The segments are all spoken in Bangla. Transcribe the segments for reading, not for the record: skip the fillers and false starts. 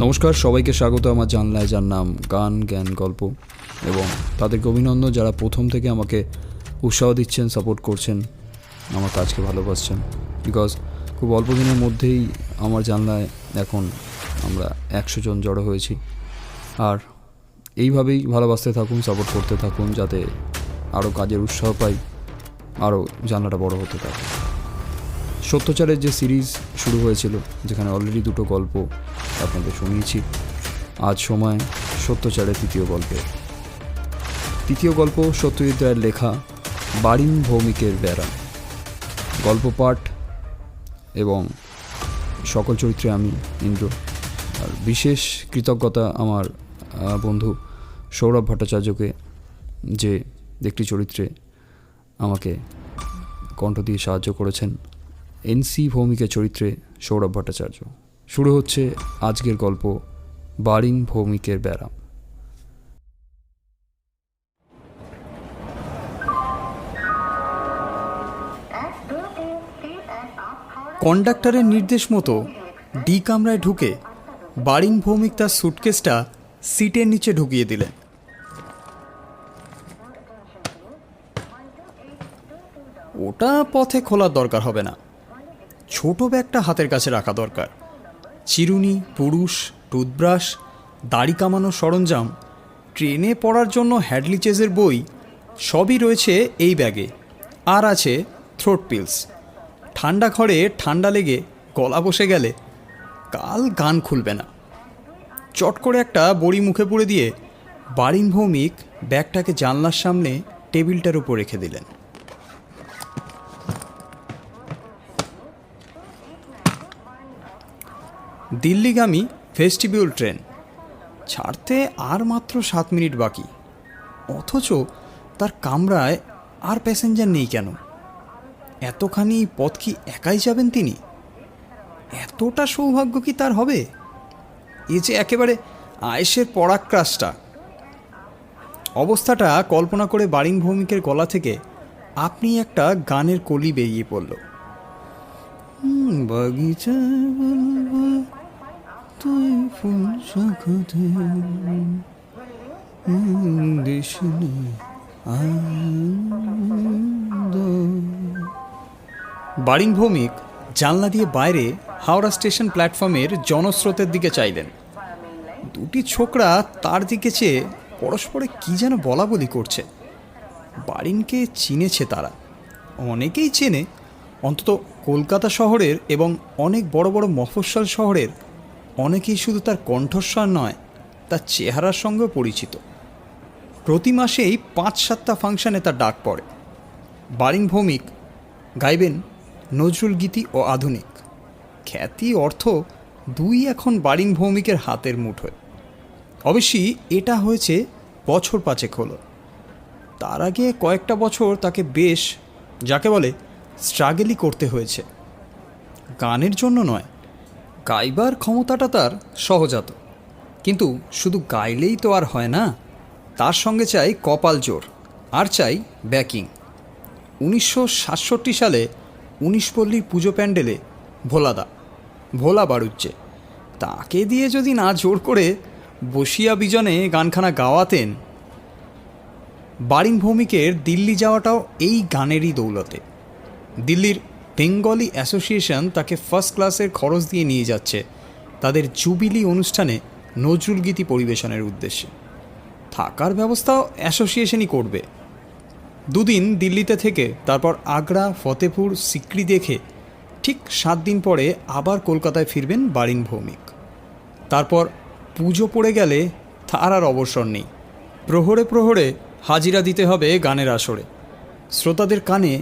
নমস্কার, সবাইকে স্বাগত আমার জানলায়, যার নাম গান জ্ঞান গল্প। এবং তাদেরকে অভিনন্দন যারা প্রথম থেকে আমাকে উৎসাহ দিচ্ছেন, সাপোর্ট করছেন, আমার কাজকে ভালোবাসছেন। বিকজ খুব অল্প দিনের মধ্যেই আমার জানলায় এখন আমরা 100 জন জড়ো হয়েছি। আর এইভাবেই ভালোবাসতে থাকুন, সাপোর্ট করতে থাকুন, যাতে আরও কাজের উৎসাহ পাই, আরও জানলাটা বড় হতে থাকে। সত্যচারের যে সিরিজ শুরু হয়েছিল, যেখানে অলরেডি 2টো গল্প আপনাদের শুনিয়েছি, আজ সময় সত্যচারের তৃতীয় গল্প সত্যজিৎ রায়ের লেখা বারিন ভৌমিকের বেড়া। গল্প পাঠ এবং সকল চরিত্রে আমি ইন্দ্র। আর বিশেষ কৃতজ্ঞতা আমার বন্ধু সৌরভ ভট্টাচার্যকে, যে একটি চরিত্রে আমাকে কণ্ঠ দিয়ে সাহায্য করেছেন। এনসি ভৌমিকের চরিত্রে সৌরভ ভট্টাচার্য। শুরু হচ্ছে আজকের গল্প বারিন ভৌমিকের বেড়া। কন্ডাক্টরের নির্দেশ মতো ডি কামরায় ঢুকে বারিন ভৌমিক তার সুটকেসটা সিটের নিচে ঢুকিয়ে দিলেন। ওটা পথে খোলার দরকার হবে না, ছোট ব্যাগটা হাতের কাছে রাখা দরকার। চিরুনি, পুরুষ, টুথব্রাশ, দাড়ি কামানোর সরঞ্জাম, ট্রেনে পড়ার জন্য হ্যাডলি চেজের বই সবই রয়েছে এই ব্যাগে। আর আছে থ্রোট পিলস। ঠান্ডা ঘরে ঠান্ডা লেগে গলা বসে গেলে কাল গান খুলবে না। চট করে একটা বড়ি মুখে পুরে দিয়ে বারিন ভৌমিক ব্যাগটাকে জানলার সামনে টেবিলটার উপর রেখে দিলেন। দিল্লিগামী ভেস্টিবিউল ট্রেন ছাড়তে আর মাত্র 7 মিনিট বাকি, অথচ তার কামরায় আর প্যাসেঞ্জার নেই কেন? এতখানি পথ কি একাই যাবেন তিনি? এতটা সৌভাগ্য কি তার হবে? এ যে একেবারে আয়েশের পরাক্রাসটা। অবস্থাটা কল্পনা করে বারিন ভৌমিকের গলা থেকে আপনি একটা গানের কলি বেরিয়ে পড়ল। বাগিচা তুই ফুল শাখাতে বারিন ভৌমিক জানলা দিয়ে বাইরে হাওড়া স্টেশন প্ল্যাটফর্মের জনস্রোতের দিকে চাইলেন। দুটি ছোকরা তার দিকে চেয়ে পরস্পরে কি যেন বলা বলি করছে। বারিনকে চিনেছে তারা, অনেকেই চেনে, অন্তত কলকাতা শহরের এবং অনেক বড় বড় মফস্বল শহরের অনেকেই শুধু তার কণ্ঠস্বর নয়, তার চেহারার সঙ্গেও পরিচিত। প্রতি মাসেই 5-7টা ফাংশনে তার ডাক পড়ে। বারিন ভৌমিক গাইবেন নজরুল গীতি ও আধুনিক। খ্যাতি অর্থ দুই এখন বারিন ভৌমিকের হাতের মুঠোয়। অবশ্যই এটা হয়েছে বছর 5 হলো। তার আগে কয়েকটা বছর তাকে বেশ, যাকে বলে, স্ট্রাগলই করতে হয়েছে। গানের জন্য নয়, গাইবার ক্ষমতাটা তার সহজাত, কিন্তু শুধু গাইলেই তো আর হয় না, তার সঙ্গে চাই কপাল জোর, আর চাই ব্যাকিং। 1967 সালে 19 পল্লীর পুজো প্যান্ডেলে ভোলা বাড়ুজ্জে তাকে দিয়ে যদি না জোর করে বসিয়া বিজনে গানখানা গাওয়াতেন। বারিন ভৌমিকের দিল্লি যাওয়াটাও এই গানেরই দৌলতে। দিল্লির বেঙ্গলি অ্যাসোসিয়েশন তাকে ফার্স্ট ক্লাসের খরচ দিয়ে নিয়ে যাচ্ছে তাদের জুবিলি অনুষ্ঠানে নজরুল গীতি পরিবেশনের উদ্দেশ্যে। থাকার ব্যবস্থাও অ্যাসোসিয়েশনই করবে। 2 দিন দিল্লিতে থেকে তারপর আগ্রা, ফতেপুর, সিক্রি দেখে ঠিক 7 দিন পরে আবার কলকাতায় ফিরবেন বারিন ভৌমিক। তারপর পুজো পড়ে গেলে তার আর অবসর নেই। প্রহরে প্রহরে হাজিরা দিতে হবে গানের আসরে, শ্রোতাদের কানে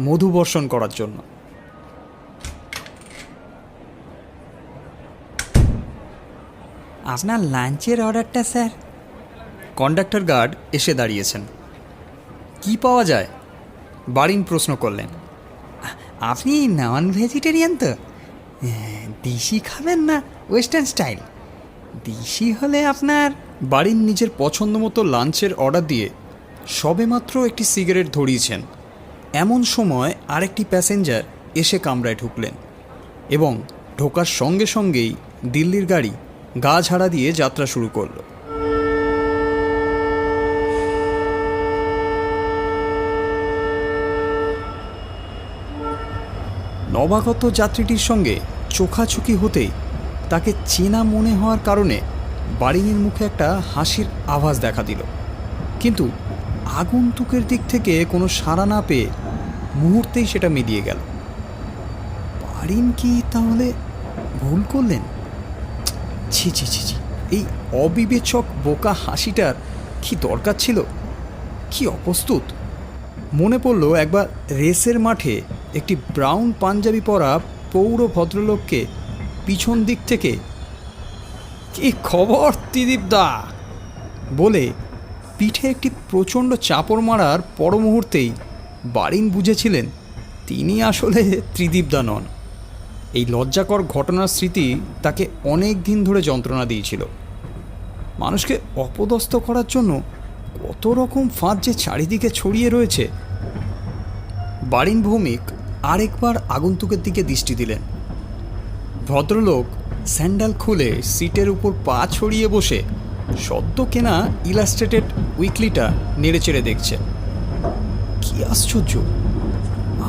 মধু বর্ষণ করার জন্য। আপনার লাঞ্চের অর্ডারটা স্যার। কন্ডাক্টর গার্ড এসে দাঁড়িয়েছেন। কি পাওয়া যায়? বারিন প্রশ্ন করলেন। আপনি নন ভেজিটেরিয়ান তো? দেশি খাবেন না ওয়েস্টার্ন স্টাইল? দেশি হলে আপনার... বারিন নিজের পছন্দ মতো লাঞ্চের অর্ডার দিয়ে সবেমাত্র একটি সিগারেট ধরিয়েছেন, এমন সময় আরেকটি প্যাসেঞ্জার এসে কামরায় ঢুকলেন এবং ঢোকার সঙ্গে সঙ্গেই দিল্লির গাড়ি গা ঝাড়া দিয়ে যাত্রা শুরু করলো। নবাগত যাত্রীটির সঙ্গে চোখাচোখি হতেই তাকে চেনা মনে হওয়ার কারণে বারিনের মুখে একটা হাসির আভাস দেখা দিল, কিন্তু আগন্তুকের দিক থেকে কোনো সাড়া না পেয়ে মুহূর্তেই সেটা মিলিয়ে গেল। বারিন কি তাহলে ভুল করলেন? ছি ছি ছি ছি, এই অবিবেচক বোকা হাসিটার কি দরকার ছিল? কি অপ্রস্তুত! মনে পড়ল একবার রেসের মাঠে একটি ব্রাউন পাঞ্জাবি পরা পৌর ভদ্রলোককে পিছন দিক থেকে "কি খবর ত্রিদীপদা" বলে পিঠে একটি প্রচণ্ড চাপড় মারার পর মুহূর্তেই বারিন বুঝেছিলেন তিনি আসলে ত্রিদীপদা নন। এই লজ্জাকর ঘটনার স্মৃতি তাকে অনেক দিন ধরে যন্ত্রণা দিয়েছিল। মানুষকে অপদস্থ করার জন্য কত রকম ফাঁদ যে চারিদিকে ছড়িয়ে রয়েছে। বারিন ভৌমিক আরেকবার আগন্তুকের দিকে দৃষ্টি দিলেন। ভদ্রলোক স্যান্ডেল খুলে সিটের উপর পা ছড়িয়ে বসে সদ্য কেনা ইলাস্ট্রেটেড উইকলিটা নেড়েচেড়ে দেখছেন। কি আশ্চর্য!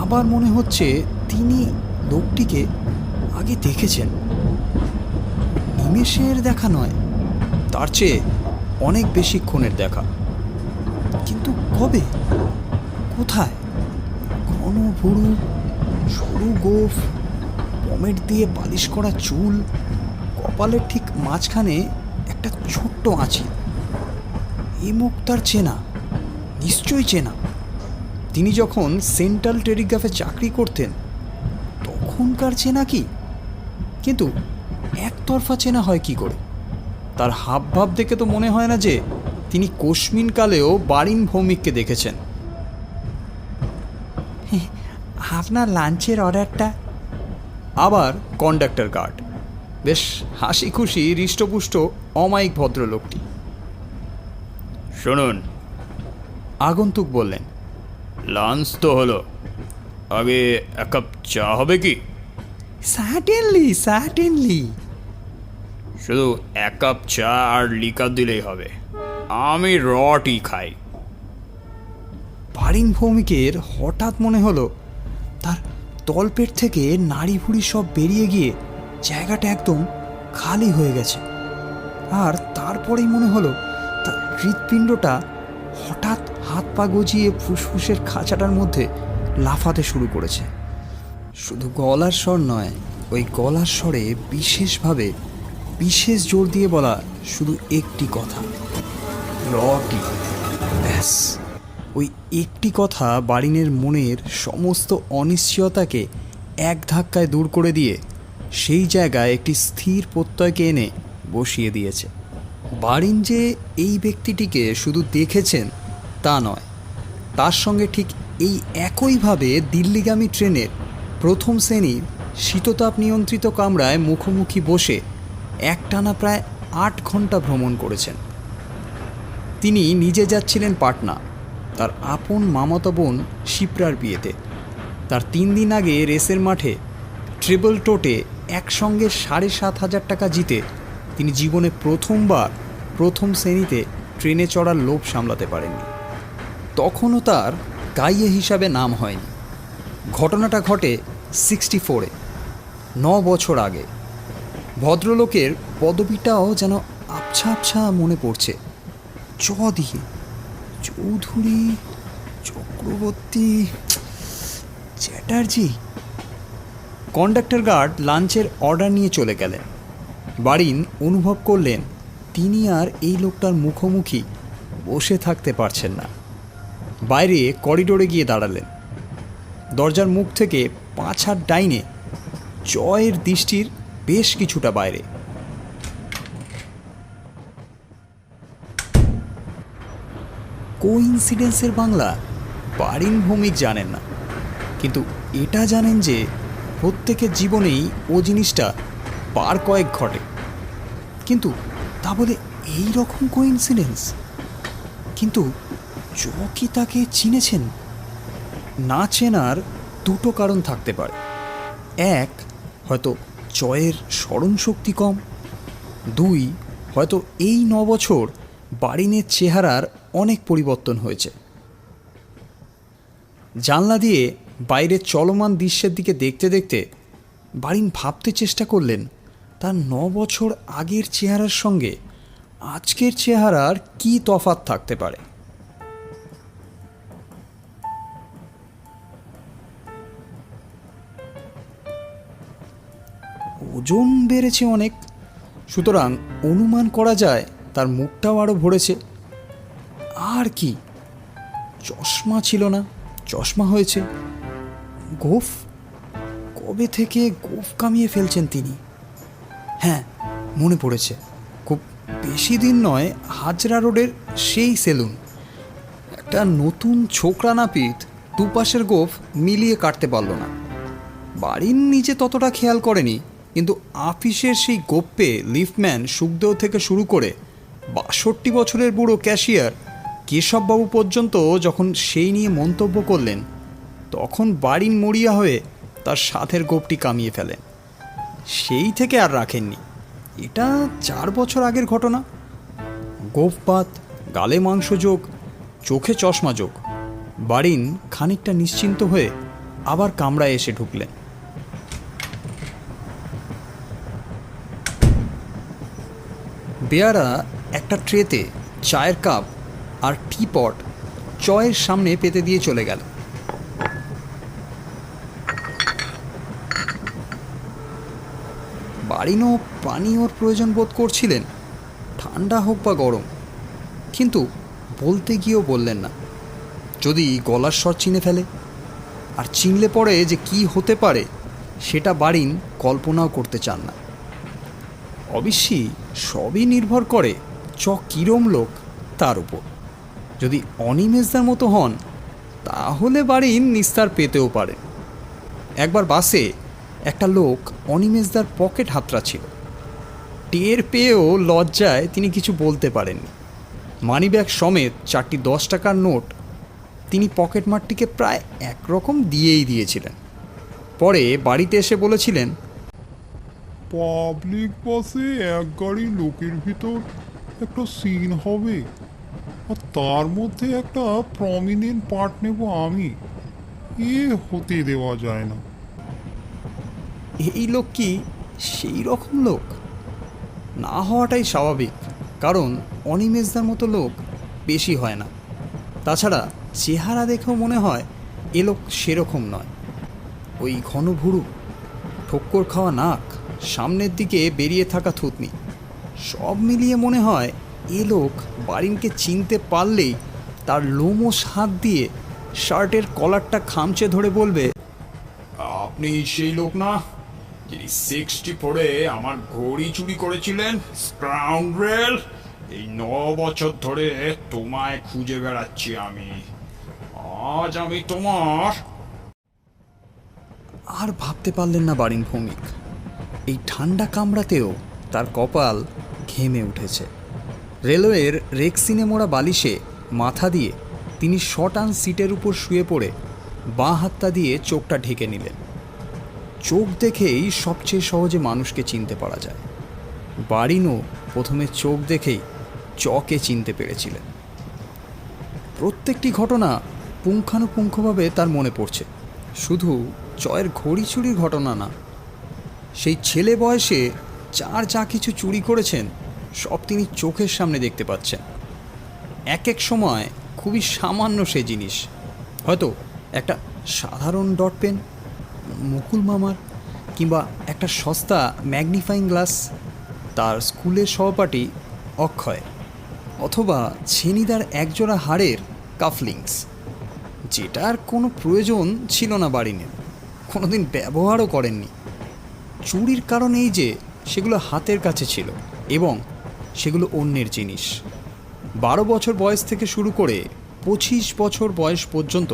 আবার মনে হচ্ছে তিনি লোকটিকে আগে দেখেছেন। নিমেষের দেখা নয়, তার চেয়ে অনেক বেশিক্ষণের দেখা। কিন্তু কবে, কোথায়? ঘন ভুরু, সরু গোঁফ, পমেট দিয়ে পালিশ করা চুল, কপালের ঠিক মাঝখানে একটা ছোট্ট আঁচি। এই মুখ তার চেনা, নিশ্চয়ই চেনা। তিনি যখন সেন্ট্রাল টেলিগ্রাফে চাকরি করতেন তখনকার চেনা কি? কিন্তু একতরফা চেনা হয় কি করে? তার হাবভাব দেখে তো মনে হয় না যে তিনি কোশমিনকালেও বারিন ভৌমিককে দেখেছেন। আপনার লাঞ্চের অর্ডারটা। আবার কন্ডাক্টর গার্ড, বেশ হাসি খুশি হৃষ্টপুষ্ট অমায়িক ভদ্রলোকটি। শুনুন, আগন্তুক বললেন, লাঞ্চ তো হলো, আগে এক কাপ চা হবে কি? Certainly certainly. শুধু এক কাপ চা আর লিকার দিলেই হবে, আমি র টি খাই। বারিন ভৌমিকের হঠাৎ মনে হলো তার তলপেট থেকে নাড়ি ভুড়ি সব বেরিয়ে গিয়ে জায়গাটা একদম খালি হয়ে গেছে। আর তারপরেই মনে হলো তার হৃৎপিণ্ডটা হঠাৎ হাত পা গজিয়ে ফুসফুসের খাঁচাটার মধ্যে লাফাতে শুরু করেছে। শুধু গলার স্বর নয়, ওই গলার স্বরে বিশেষভাবে বিশেষ জোর দিয়ে বলা শুধু একটি কথা, রটি। ব্যাস, ওই একটি কথা বারিনের মনের সমস্ত অনিশ্চয়তাকে এক ধাক্কায় দূর করে দিয়ে সেই জায়গায় একটি স্থির প্রত্যয়কে এনে বসিয়ে দিয়েছে। বারিন যে এই ব্যক্তিটিকে শুধু দেখেছেন তা নয়, তার সঙ্গে ঠিক এই একইভাবে দিল্লিগামী ট্রেনের প্রথম শ্রেণীর শীততাপ নিয়ন্ত্রিত কামরায় মুখোমুখি বসে একটানা প্রায় 8 ঘন্টা ভ্রমণ করেছেন। তিনি নিজে যাচ্ছিলেন পাটনা তার আপন মামাতো বোন শিপ্রার বিয়েতে। তার 3 দিন আগে রেসের মাঠে ট্রিপল টোটে একসঙ্গে 7,500 টাকা জিতে তিনি জীবনে প্রথমবার প্রথম শ্রেণীতে ট্রেনে চড়ার লোভ সামলাতে পারেননি। তখনও তার গাইয়ে হিসাবে নাম হয়নি। ঘটনাটা ঘটে 64-এ, 9 বছর আগে। ভদ্রলোকের পদবিটাও যেন আবছা আবছা মনে পড়ছে। চ দিয়ে চৌধুরী, চক্রবর্তী, চ্যাটার্জি। কন্ডাক্টর গার্ড লাঞ্চের অর্ডার নিয়ে চলে গেলেন। বারিন অনুভব করলেন তিনি আর এই লোকটার মুখোমুখি বসে থাকতে পারছেন না। বাইরে করিডোরে গিয়ে দাঁড়ালেন। দরজার মুখ থেকে 5 হাত ডাইনে জয়ের দৃষ্টির বেশ কিছুটা বাইরে। কোইন্সিডেন্সের বাংলা বারিন ভৌমিক জানেন না, কিন্তু এটা জানেন যে প্রত্যেকের জীবনেই ও জিনিসটা বার কয়েক ঘটে। কিন্তু তা বলে এই রকম কোইন্সিডেন্স? কিন্তু জো কি তাকে চিনেছেন? না চেনার দুটো কারণ থাকতে পারে। এক, হয়তো জয়ের স্মরণশক্তি কম, দুই, হয়তো এই 9 বছর বারিনের চেহারার অনেক পরিবর্তন হয়েছে। জানলা দিয়ে বাইরের চলমান দৃশ্যের দিকে দেখতে দেখতে বারিন ভাবতে চেষ্টা করলেন তার 9 বছর আগের চেহারার সঙ্গে আজকের চেহারার কী তফাৎ থাকতে পারে। ওজন বেড়েছে অনেক, সুতরাং অনুমান করা যায় তার মুখটাও আরও ভরেছে। আর কি, চশমা ছিল না, চশমা হয়েছে। গোঁফ, কবে থেকে গোঁফ কামিয়ে ফেলছেন তিনি? হ্যাঁ, মনে পড়েছে, খুব বেশি দিন নয়, হাজরা রোডের সেই সেলুন। একটা নতুন ছোকরা নাপিত দুপাশের গোঁফ মিলিয়ে কাটতে পারল না। বাড়ির নিজে ততটা খেয়াল করেনি, কিন্তু আফিসের সেই গোপ্পে লিফটম্যান সুখদেও থেকে শুরু করে 62 বছরের বুড়ো ক্যাশিয়ার কেশববাবু পর্যন্ত যখন সেই নিয়ে মন্তব্য করলেন, তখন বাড়ির মরিয়া হয়ে তার সাথের গোপটি কামিয়ে ফেলেন। সেই থেকে আর রাখেননি। এটা 4 বছর আগের ঘটনা। গোফপাত, গালে মাংস যোগ, চোখে চশমা যোগ। বাড়িন খানিকটা নিশ্চিন্ত হয়ে আবার কামরায় এসে ঢুকলেন। বেয়ারা একটা ট্রেতে চায়ের কাপ আর টিপট চয়ের সামনে পেতে দিয়ে চলে গেল। বারিনও পানীয়র প্রয়োজন বোধ করছিলেন, ঠান্ডা হোক বা গরম, কিন্তু বলতে গিয়েও বললেন না। যদি গলার স্বর চিনে ফেলে, আর চিনলে পরে যে কি হতে পারে সেটা বারিন কল্পনাও করতে চান না। অবশ্যই সবই নির্ভর করে কিরম লোক তার উপর। যদি অনিমেষদার মতো হন তাহলে বারিন নিস্তার পেতেও পারেন। একবার বাসে একটা লোক অনিমেষদার পকেট হাতড়াচ্ছিল। টের পেয়েও লজ্জায় তিনি কিছু বলতে পারেননি। মানিব্যাগ সমেত 4টি 10 টাকার নোট তিনি পকেটমারটিকে প্রায় একরকম দিয়েই দিয়েছিলেন। পরে বাড়িতে এসে বলেছিলেন, পাবলিক বাসে এক গাড়ি লোকের ভিতর একটা সিন হবে, আর তার মধ্যে একটা প্রমিনেন্ট পার্ট নেব আমি, এ হতে দেওয়া যায় না। এই লোক কি সেই রকম লোক? না হওয়াটাই স্বাভাবিক, কারণ অনিমেষদার মতো লোক বেশি হয় না। তাছাড়া চেহারা দেখেও মনে হয় এ লোক সেরকম নয়। ওই ঘন ভুরু, ঠোক্কর খাওয়া নাক, সামনের দিকে বেরিয়ে থাকা থুতনি, সব মিলিয়ে মনে হয় এ লোক বারিনকে চিনতে পারলেই তার লোমশ হাত দিয়ে শার্টের কলারটা খামচে ধরে বলবে, আপনি সেই লোক না যিনি 64-এ আমার ঘড়ি চুরি করেছিলেন? স্কাউন্ড্রেল! এই 9 বছর ধরে তোমায় খুঁজে বেড়াচ্ছি আমি। আজ আমি তোমার। আর ভাবতে পারলেন না বারিন ভৌমিক। এই ঠান্ডা কামড়াতেও তার কপাল ঘেমে উঠেছে। রেলওয়ের রেক্সিনে মোড়া বালিশে মাথা দিয়ে তিনি শটান সিটের উপর শুয়ে পড়ে বাঁ হাতটা দিয়ে চোখটা ঢেকে নিলেন। চোখ দেখেই সবচেয়ে সহজে মানুষকে চিনতে পারা যায়। বারিনও প্রথমে চোখ দেখেই চকে চিনতে পেরেছিলেন। প্রত্যেকটি ঘটনা পুঙ্খানুপুঙ্খভাবে তার মনে পড়ছে। শুধু চয়ের ঘড়ি চুরির ঘটনা না, সেই ছেলে বয়সে যা কিছু চুরি করেছেন সব তিনি চোখের সামনে দেখতে পাচ্ছেন। এক এক সময় খুবই সামান্য সে জিনিস, হয়তো একটা সাধারণ ডট পেন মুকুল মামার, কিংবা একটা সস্তা ম্যাগনিফাইং গ্লাস তার স্কুলের সহপাঠী অক্ষয়, অথবা ছেনিদার একজোড়া হাড়ের কাফলিংস, যেটার কোনো প্রয়োজন ছিল না বারিনের, কোনোদিন ব্যবহারও করেননি। চুরির কারণ এই যে সেগুলো হাতের কাছে ছিল এবং সেগুলো অন্যের জিনিস। 12 বছর বয়স থেকে শুরু করে 25 বছর বয়স পর্যন্ত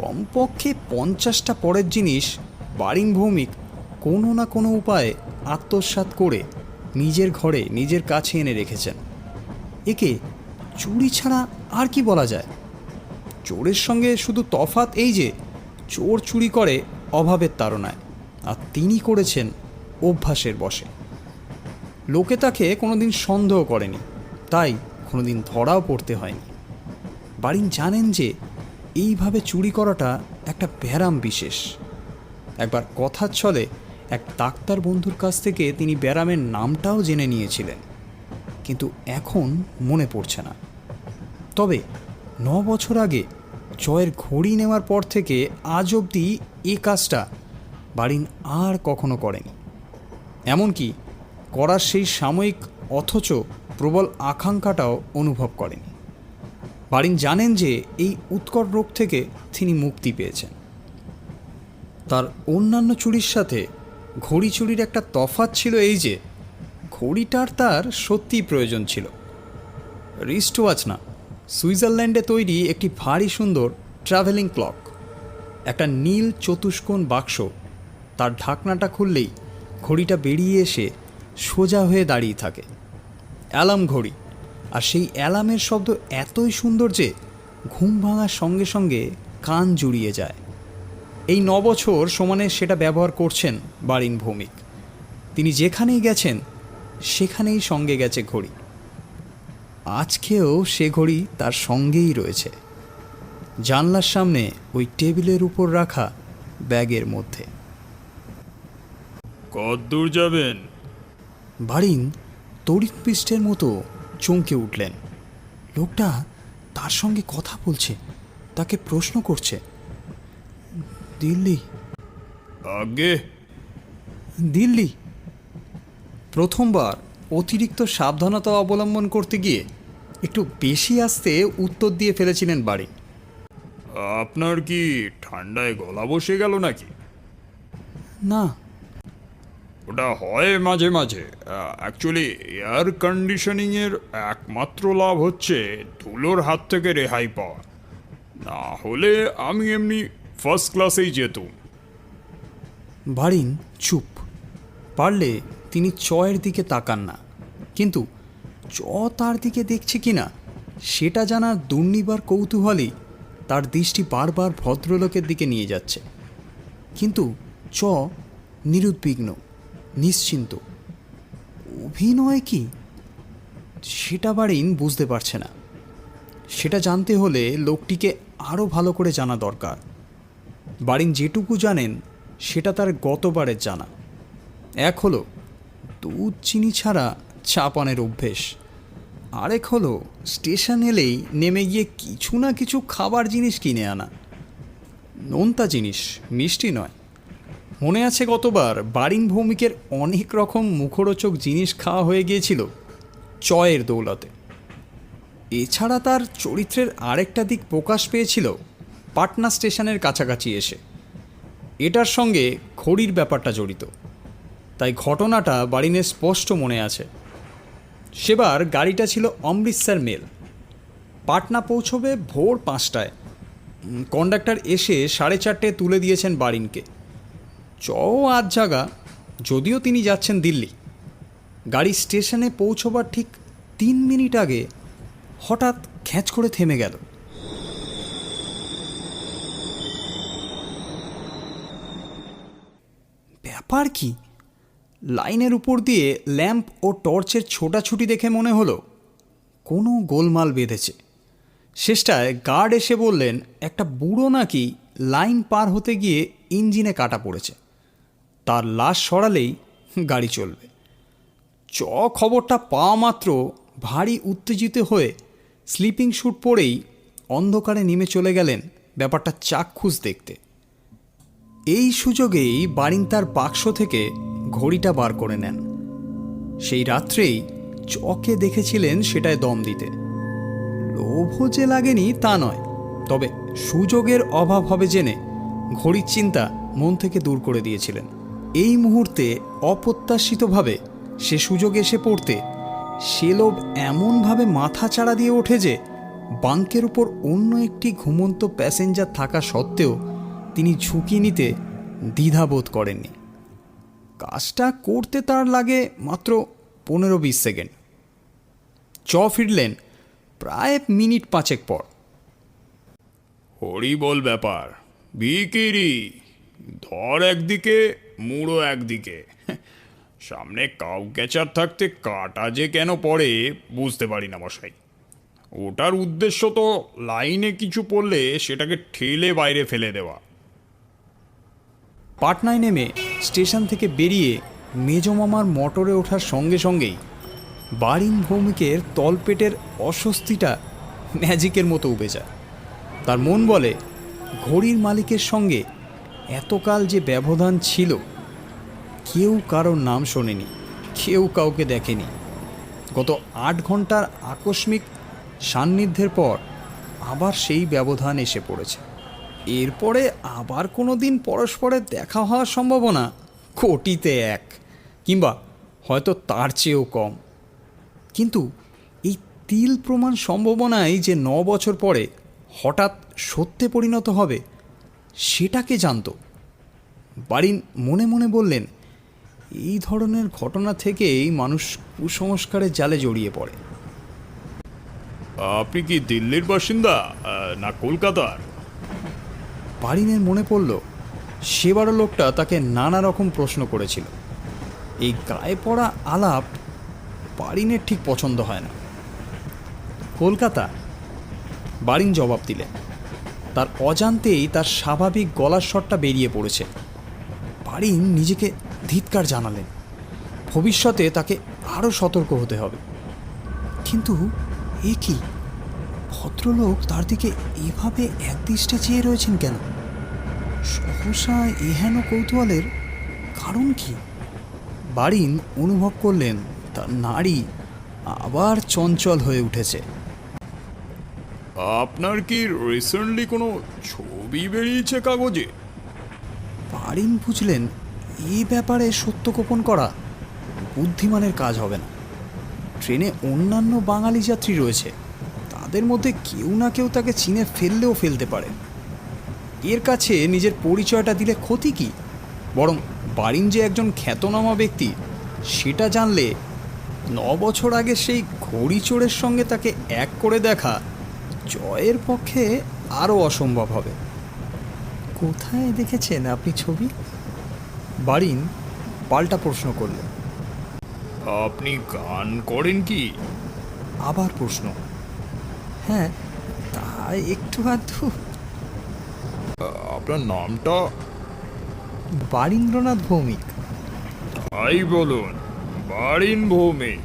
কমপক্ষে 50টা পরের জিনিস বারিন ভৌমিক কোনো না কোনো উপায়ে আত্মসাৎ করে নিজের ঘরে নিজের কাছে এনে রেখেছেন। একে চুরি ছাড়া আর কি বলা যায়? চোরের সঙ্গে শুধু তফাৎ এই যে চোর চুরি করে অভাবের তাড়নায়, আর তিনি করেছেন অভ্যাসের বশে। লোকে তাকে কোনোদিন সন্দেহ করেনি, তাই কোনোদিন ধরাও পড়তে হয়নি। বারিন জানেন যে এইভাবে চুরি করাটা একটা ব্যারাম বিশেষ। একবার কথার ছলে এক ডাক্তার বন্ধুর কাছ থেকে তিনি ব্যারামের নামটাও জেনে নিয়েছিলেন, কিন্তু এখন মনে পড়ছে না। তবে 9 বছর আগে জয়ের ঘড়ি নেওয়ার পর থেকে আজ অবধি এ কাজটা বারিন আর কখনো করেনি। এমনকি করার সেই সাময়িক অথচ প্রবল আকাঙ্ক্ষাটাও অনুভব করেনি। বারিন জানেন যে এই উৎকট রোগ থেকে তিনি মুক্তি পেয়েছেন। তার অন্যান্য চুরির সাথে ঘড়ি চুরির একটা তফাৎ ছিল এই যে ঘড়িটার তার সত্যিই প্রয়োজন ছিল। রিস্ট ওয়াচ না, সুইজারল্যান্ডে তৈরি একটি ভারী সুন্দর ট্রাভেলিং ক্লক। একটা নীল চতুষ্কোণ বাক্স, তার ঢাকনাটা খুললেই ঘড়িটা বেরিয়ে এসে সোজা হয়ে দাঁড়িয়ে থাকে। অ্যালার্ম ঘড়ি, আর সেই অ্যালার্মের শব্দ এতই সুন্দর যে ঘুম ভাঙার সঙ্গে সঙ্গে কান জুড়িয়ে যায়। এই 9 বছর সমানে সেটা ব্যবহার করছেন বারিন ভৌমিক। তিনি যেখানেই গেছেন সেখানেই সঙ্গে গেছে ঘড়ি। আজকেও সে ঘড়ি তার সঙ্গেই রয়েছে, জানলার সামনে ওই টেবিলের উপর রাখা ব্যাগের মধ্যে। কতদূর যাবেন? বারিন তড়িৎপৃষ্ঠের মতো চমকে উঠলেন। লোকটা তার সঙ্গে কথা বলছে, তাকে প্রশ্ন করছে। দিল্লি, আগে দিল্লি। প্রথমবার অতিরিক্ত সাবধানতা অবলম্বন করতে গিয়ে একটু বেশি আস্তে উত্তর দিয়ে ফেলেছিলেন বারিন। আপনার কি ঠান্ডায় গলা বসে গেল নাকি? না, ওটা হয় মাঝে মাঝে। অ্যাকচুয়ালি এয়ার কন্ডিশনিংয়ের একমাত্র লাভ হচ্ছে ধুলোর হাত থেকে রেহাই পাওয়া। না হলে আমি এমনি ফার্স্ট ক্লাসেই যেতুম। বারিন চুপ। পারলে তিনি চয়ের দিকে তাকান না, কিন্তু চ তার দিকে দেখছে কিনা সেটা জানার দুর্নিবার কৌতূহলই তার দৃষ্টি বারবার ভদ্রলোকের দিকে নিয়ে যাচ্ছে। কিন্তু চ নিরুদ্বিগ্ন, নিশ্চিন্ত। অভিনয় কি সেটা বারিন বুঝতে পারছে না। সেটা জানতে হলে লোকটিকে আরও ভালো করে জানা দরকার। বারিন যেটুকু জানেন সেটা তার গতবারের জানা। এক হলো দুধ চিনি ছাড়া চা পানের অভ্যেস, আরেক হলো স্টেশন এলেই নেমে গিয়ে কিছু না কিছু খাবার জিনিস কিনে আনা, নোনতা জিনিস, মিষ্টি নয়। মনে আছে গতবার বারিন ভৌমিকের অনেক রকম মুখরোচক জিনিস খাওয়া হয়ে গিয়েছিল চয়ের দৌলতে। এছাড়া তার চরিত্রের আরেকটা দিক প্রকাশ পেয়েছিল পাটনা স্টেশনের কাছাকাছি এসে। এটার সঙ্গে ঘড়ির ব্যাপারটা জড়িত, তাই ঘটনাটা বারিনের স্পষ্ট মনে আছে। সেবার গাড়িটা ছিল অমৃতসর মেল। পাটনা পৌঁছবে ভোর 5টায়। কন্ডাক্টর এসে 4:30 তুলে দিয়েছেন বারিনকে। চও আজ জাগা, যদিও তিনি যাচ্ছেন দিল্লি। গাড়ি স্টেশনে পৌঁছবার ঠিক 3 মিনিট আগে হঠাৎ খ্যাঁচ করে থেমে গেল। ব্যাপার কি? লাইনের উপর দিয়ে ল্যাম্প ও টর্চের ছোটাছুটি দেখে মনে হলো কোনো গোলমাল বেঁধেছে। শেষটায় গার্ড এসে বললেন একটা বুড়ো নাকি লাইন পার হতে গিয়ে ইঞ্জিনে কাটা পড়েছে, তার লাশ সরালেই গাড়ি চলবে। খবরটা পাওয়া মাত্র ভারী উত্তেজিত হয়ে স্লিপিং স্যুট পরেই অন্ধকারে নেমে চলে গেলেন ব্যাপারটা চাক্ষুষ দেখতে। এই সুযোগেই বারিন তার বাক্স থেকে ঘড়িটা বার করে নেন। সেই রাত্রেই চকে দেখেছিলেন সেটায় দম দিতে। লোভ যে লাগেনি তা নয়, তবে সুযোগের অভাব হবে জেনে ঘড়ির চিন্তা মন থেকে দূর করে দিয়েছিলেন। এই মুহূর্তে অপ্রত্যাশিতভাবে সে সুযোগ এসে পড়তে সে লোভ এমনভাবে মাথা চাড়া দিয়ে ওঠে যে বাঙ্কের উপর অন্য একটি ঘুমন্ত প্যাসেঞ্জার থাকা সত্ত্বেও তিনি ঝুঁকি নিতে দ্বিধাবোধ করেননি। কাজটা করতে তার লাগে মাত্র 15-20 সেকেন্ড। ফিরলেন প্রায় মিনিট 5 পর। হরিবল ব্যাপার, বিকিরি, ধর একদিকে মুড়ো একদিকে। সামনে কাউ ক্যাচার থাকতে কাটা যে কেন পড়ে বুঝতে পারি না মশাই। ওটার উদ্দেশ্য তো লাইনে কিছু পড়লে সেটাকে ঠেলে বাইরে ফেলে দেওয়া। পাটনায় নেমে স্টেশন থেকে বেরিয়ে মেজমামার মোটরে ওঠার সঙ্গে সঙ্গেই বারিন ভৌমিকের তলপেটের অস্বস্তিটা ম্যাজিকের মতো উবে যায়। তার মন বলে ঘড়ির মালিকের সঙ্গে এতকাল যে ব্যবধান ছিল, কেউ কারোর নাম শোনেনি, কেউ কাউকে দেখেনি। গত 8 ঘন্টার আকস্মিক সান্নিধ্যের পর আবার সেই ব্যবধান এসে পড়েছে। এরপরে আবার কোনো দিন পরস্পরের দেখা হওয়ার সম্ভাবনা কোটিতে 1, কিংবা হয়তো তার চেয়েও কম। কিন্তু এই তিল প্রমাণ সম্ভাবনাই যে 9 বছর পরে হঠাৎ সত্যে পরিণত হবে, সেটাকে জানত। বারিন মনে মনে বললেন, এই ধরনের ঘটনা থেকেই মানুষ কুসংস্কারের জালে জড়িয়ে পড়ে। আপনি কি দিল্লির বাসিন্দা না কলকাতার? বারিনের মনে পড়ল সেবারও লোকটা তাকে নানা রকম প্রশ্ন করেছিল। এই গায়ে পড়া আলাপ বারিনের ঠিক পছন্দ হয় না। কলকাতা, বারিন জবাব দিলেন। তার অজান্তেই তার স্বাভাবিক গলার স্বরটা বেরিয়ে পড়েছে। বারিন নিজেকে ধিক্কার জানালেন। ভবিষ্যতে তাকে আরও সতর্ক হতে হবে। কিন্তু এ কি, ভদ্রলোক তার দিকে এভাবে একদৃষ্টে চেয়ে রয়েছেন কেন? সহসা এহেন কৌতূহলের কারণ কি? বারিন অনুভব করলেন তার নাড়ি আবার চঞ্চল হয়ে উঠেছে। আপনার কি রিসেন্টলি কোনো ছবি বেরিয়েছে কাগজে? বারিন বুঝলেন এই ব্যাপারে সত্য গোপন করা বুদ্ধিমানের কাজ হবে না। ট্রেনে অন্যান্য বাঙালি যাত্রী রয়েছে, তাদের মধ্যে কেউ না কেউ তাকে চিনে ফেললেও ফেলতে পারে। এর কাছে নিজের পরিচয়টা দিলে ক্ষতি কি? বরং বারিন যে একজন খ্যাতনামা ব্যক্তি সেটা জানলে 9 বছর আগে সেই ঘড়ি চোরের সঙ্গে তাকে এক করে দেখা জয়ের পক্ষে আরও অসম্ভব হবে। কোথায় দেখেছেন আপনি ছবি? বারিন পাল্টা প্রশ্ন করলেন। আপনি গান করেন কি? আবার প্রশ্ন। হ্যাঁ, তা একটু আধটু। আপনার নামটা? বারীন্দ্রনাথ ভৌমিক। তাই বলুন, বারিন ভৌমিক।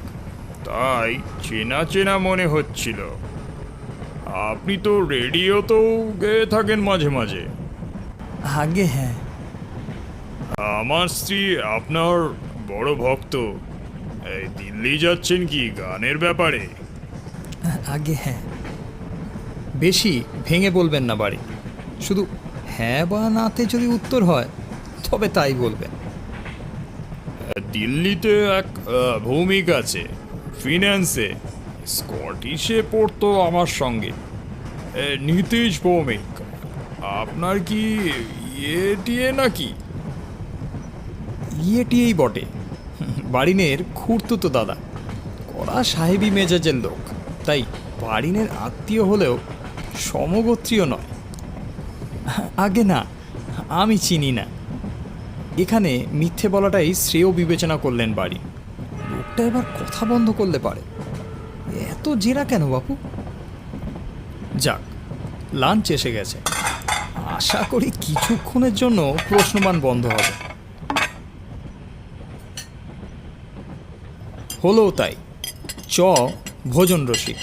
তাই চেনা চেনা মনে হচ্ছিল। আপনি তো রেডিওতেও গেয়ে থাকেন মাঝে মাঝে। আগে হ্যাঁ। আমার স্ত্রী আপনার বড় ভক্ত। এই দিল্লি যাচ্ছেন কি গানের ব্যাপারে? আগে হ্যাঁ। বেশি ভেঙে বলবেন না বাড়ি, শুধু হ্যাঁ বা নাতে যদি উত্তর হয় তবে তাই বলবেন। দিল্লিতে এক ভৌমিক আছে, ফিন্যান্সে, স্কটিশে পড়তো আমার সঙ্গে, নীতিশ ভৌমিক। আপনার কি ইয়ে নাকি? ইয়েটিয়েই বটে। বারিনের খুড়তুতো দাদা, কড়া সাহেবী মেজাজের লোক, তাই বারিনের আত্মীয় হলেও সমগোত্রীয় নয়। আগে না, আমি চিনি না। এখানে মিথ্যে বলাটাই শ্রেয় বিবেচনা করলেন বাড়ি। লোকটা এবার কথা বন্ধ করলে পারে। এত জেরা কেন বাপু? যাক, লাঞ্চ এসে গেছে। আশা করি কিছুক্ষণের জন্য প্রশ্নমান বন্ধ হবে। হলো তাই। ভোজন রসিক।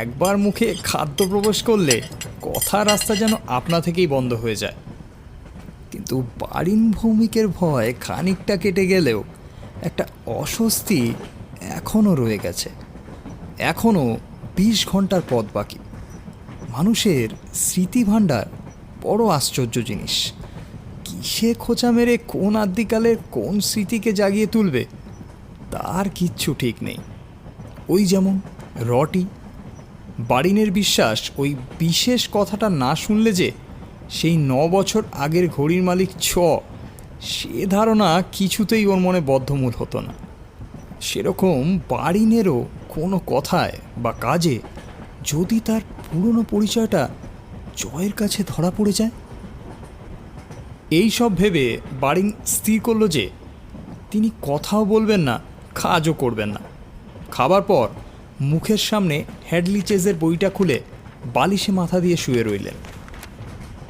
একবার মুখে খাদ্য প্রবেশ করলে কথা রাস্তা যেন আপনা থেকেই বন্ধ হয়ে যায়। কিন্তু বারিন ভৌমিকের ভয় খানিকটা কেটে গেলেও একটা অস্বস্তি এখনও রয়ে গেছে। এখনও 20 ঘন্টার পথ বাকি। মানুষের স্মৃতিভাণ্ডার বড় আশ্চর্য জিনিস। কিসে খোঁচা মেরে কোন আদ্যিকালের কোন স্মৃতিকে জাগিয়ে তুলবে তার কিচ্ছু ঠিক নেই। ওই যেমন রটি। বারিনের বিশ্বাস ওই বিশেষ কথাটা না শুনলে যে সেই 9 বছর আগের ঘড়ির মালিক সে ধারণা কিছুতেই ওর মনে বদ্ধমূল হতো না। সেরকম বারিনেরও কোনো কথায় বা কাজে যদি তার পুরনো পরিচয়টা জয়ের কাছে ধরা পড়ে যায়। এই সব ভেবে বারিন স্থির করল যে তিনি কথাও বলবেন না, কাজও করবেন না। খাবার পর মুখের সামনে হ্যাডলি চেজের বইটা খুলে বালিশে মাথা দিয়ে শুয়ে রইলেন।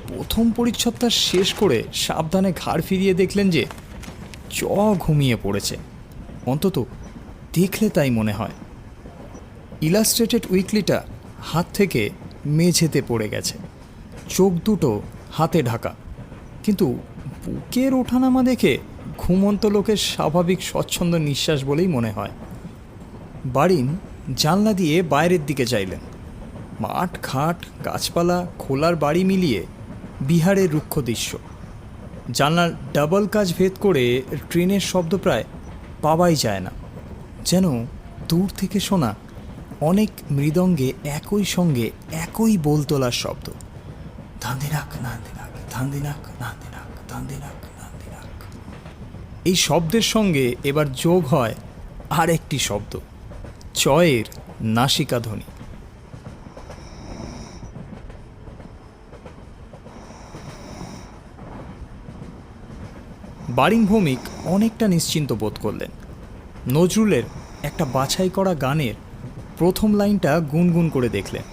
প্রথম পরিচ্ছদটা শেষ করে সাবধানে ঘাড় ফিরিয়ে দেখলেন যে ঘুমিয়ে পড়েছে, অন্তত দেখলে তাই মনে হয়। ইলাস্ট্রেটেড উইকলিটা হাত থেকে মেঝেতে পড়ে গেছে, চোখ দুটো হাতে ঢাকা, কিন্তু বুকের ওঠানামা দেখে ঘুমন্ত লোকের স্বাভাবিক স্বচ্ছন্দ নিঃশ্বাস বলেই মনে হয়। বারিন জানলা দিয়ে বাইরের দিকে চাইলেন। মাঠ ঘাট গাছপালা খোলার বাড়ি মিলিয়ে বিহারের রুক্ষ দৃশ্য। জানলার ডাবল কাচ ভেদ করে ট্রেনের শব্দ প্রায় পাওয়াই যায় না, যেন দূর থেকে শোনা অনেক মৃদঙ্গে একই সঙ্গে একই বোল তোলার শব্দ। ধান্দিনাক নান্দিনাক, ধান্দিনাক নান্দিনাক, ধান্দিনাক নান্দিনাক। এই শব্দের সঙ্গে এবার যোগ হয় আরেকটি শব্দ, চয়ের নাসিকা ধ্বনি। বারিন ভৌমিক অনেকটা নিশ্চিন্ত বোধ করলেন। নজরুলের একটা বাছাই করা গানের প্রথম লাইনটা গুনগুন করে দেখলেন।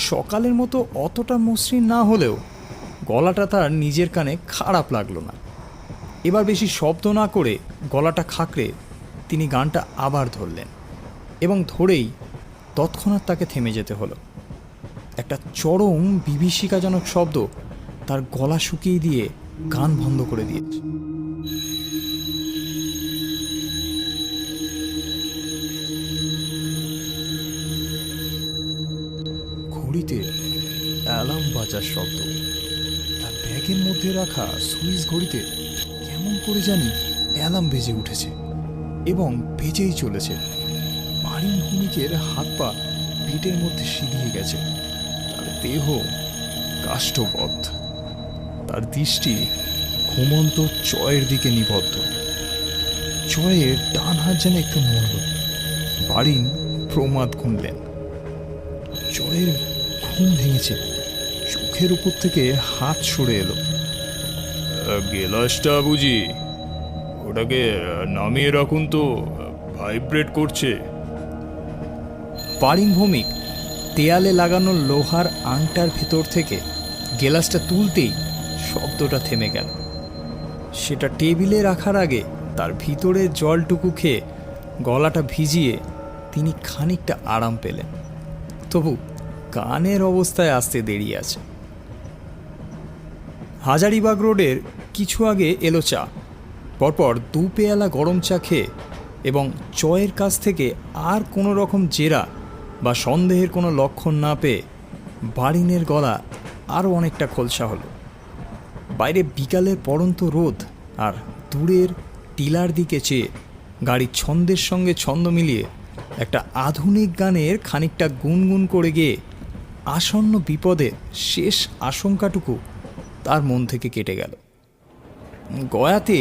সকালের মতো অতটা মসৃণ না হলেও গলাটা তার নিজের কানে খারাপ লাগলো না। এবার বেশি শব্দ না করে গলাটা খাঁকড়ে তিনি গানটা আবার ধরলেন, এবং ধরেই তৎক্ষণাৎ তাকে থেমে যেতে হলো। একটা চরম বিভীষিকাজনক শব্দ তার গলা শুকিয়ে দিয়ে গান বন্ধ করে দিয়েছে। ঘড়িতে অ্যালার্ম বাজার শব্দ। তার ব্যাগের মধ্যে রাখা সুইস ঘড়িতে কেমন করে জানি অ্যালার্ম বেজে উঠেছে এবং বেজেই চলেছে। বারিন ভৌমিকের হাত পা পিঠের মধ্যে সিঁধিয়ে গেছে, তার দেহ কাষ্ঠবদ্ধ, তার দৃষ্টি ঘুমন্ত চয়ের দিকে নিবদ্ধ। চয়ের ডান হাত যেন একটু নড়ল। বারিন প্রমাদ গুনলেন। চয়ের ঘুম ভেঙেছে, চোখের উপর থেকে হাত সরে এলো। গেলাসটা বুঝি? ওটাকে নামিয়ে রাখুন তো, ভাইব্রেট করছে। বারিন ভৌমিক দেয়ালে লাগানো লোহার আংটার ভেতর থেকে গেলাসটা তুলতেই শব্দটা থেমে গেল। সেটা টেবিলে রাখার আগে তার ভিতরে জলটুকু খেয়ে গলাটা ভিজিয়ে তিনি খানিকটা আরাম পেলেন। তবু গানের অবস্থায় আসতে দেরি আছে। হাজারিবাগ রোডের কিছু আগে এলো চা। পরপর 2 পেয়ালা গরম চা খেয়ে এবং চয়ের কাছ থেকে আর কোনো রকম জেরা বা সন্দেহের কোনো লক্ষণ না পেয়ে বারিনের গলা আরও অনেকটা খোলসা হলো। বাইরে বিকালের পড়ন্ত রোদ আর দূরের টিলার দিকে চেয়ে গাড়ির ছন্দের সঙ্গে ছন্দ মিলিয়ে একটা আধুনিক গানের খানিকটা গুনগুন করে গিয়ে আসন্ন বিপদের শেষ আশঙ্কাটুকু তার মন থেকে কেটে গেল। গয়াতে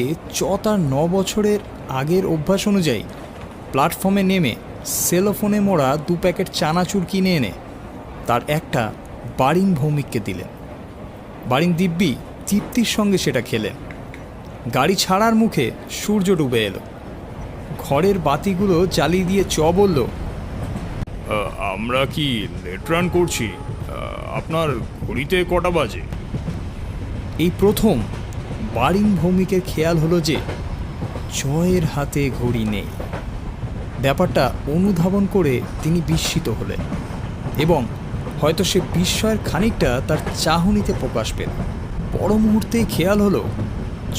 তার 9 বছরের আগের অভ্যাস অনুযায়ী প্ল্যাটফর্মে নেমে সেলোফোনে মোড়া 2 প্যাকেট চানাচুর কিনে এনে তার একটা বারিন ভৌমিককে দিলেন। বারিন দিব্যি তৃপ্তির সঙ্গে সেটা খেলেন। গাড়ি ছাড়ার মুখে সূর্য ডুবে এলো। ঘরের বাতিগুলো জ্বালিয়ে দিয়ে বলল, আমরা কি লেট রান করছি? আপনার ঘড়িতে কটা বাজে? এই প্রথম বারিন ভৌমিকের খেয়াল হলো যে জয়ের হাতে ঘড়ি নেই। ব্যাপারটা অনুধাবন করে তিনি বিস্মিত হলেন, এবং হয়তো সে বিস্ময়ের খানিকটা তার চাহনিতে প্রকাশ পেল। পর মুহূর্তেই খেয়াল হলো